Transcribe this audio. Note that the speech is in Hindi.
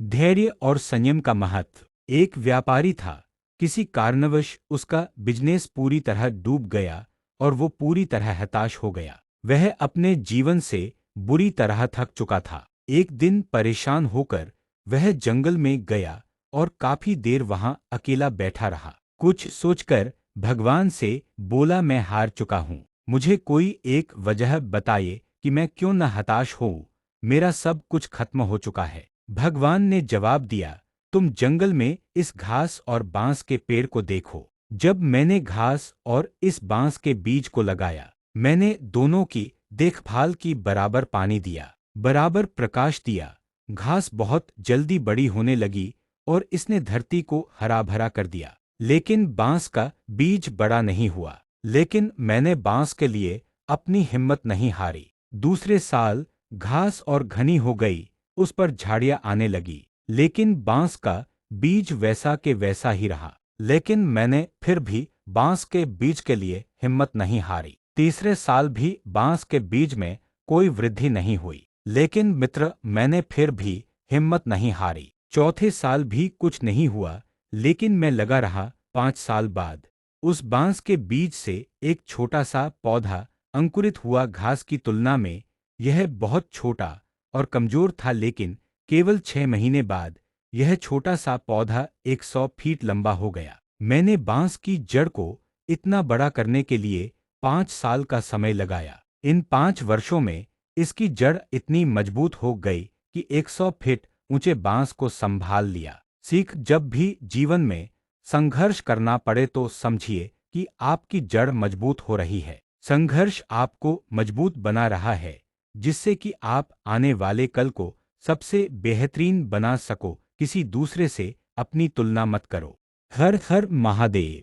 धैर्य और संयम का महत्व। एक व्यापारी था। किसी कारणवश उसका बिजनेस पूरी तरह डूब गया और वो पूरी तरह हताश हो गया। वह अपने जीवन से बुरी तरह थक चुका था। एक दिन परेशान होकर वह जंगल में गया और काफी देर वहां अकेला बैठा रहा। कुछ सोचकर भगवान से बोला, मैं हार चुका हूँ। मुझे कोई एक वजह बताइए कि मैं क्यों न हताश हूँ। मेरा सब कुछ खत्म हो चुका है। भगवान ने जवाब दिया, तुम जंगल में इस घास और बांस के पेड़ को देखो। जब मैंने घास और इस बांस के बीज को लगाया, मैंने दोनों की देखभाल की, बराबर पानी दिया, बराबर प्रकाश दिया। घास बहुत जल्दी बड़ी होने लगी और इसने धरती को हरा भरा कर दिया। लेकिन बांस का बीज बड़ा नहीं हुआ। लेकिन मैंने बांस के लिए अपनी हिम्मत नहीं हारी। दूसरे साल घास और घनी हो गई, उस पर झाड़ियां आने लगी, लेकिन बांस का बीज वैसा के वैसा ही रहा। लेकिन मैंने फिर भी बांस के बीज के लिए हिम्मत नहीं हारी। तीसरे साल भी बांस के बीज में कोई वृद्धि नहीं हुई, लेकिन मित्र, मैंने फिर भी हिम्मत नहीं हारी। चौथे साल भी कुछ नहीं हुआ, लेकिन मैं लगा रहा। 5 साल बाद उस बांस के बीज से एक छोटा सा पौधा अंकुरित हुआ। घास की तुलना में यह बहुत छोटा और कमजोर था, लेकिन केवल 6 महीने बाद यह छोटा सा पौधा 100 फीट लंबा हो गया। मैंने बांस की जड़ को इतना बड़ा करने के लिए 5 साल का समय लगाया। इन 5 वर्षों में इसकी जड़ इतनी मजबूत हो गई कि 100 फीट ऊंचे बांस को संभाल लिया। सीख, जब भी जीवन में संघर्ष करना पड़े तो समझिए कि आपकी जड़ मजबूत हो रही है। संघर्ष आपको मजबूत बना रहा है, जिससे कि आप आने वाले कल को सबसे बेहतरीन बना सको। किसी दूसरे से अपनी तुलना मत करो। हर हर महादेव।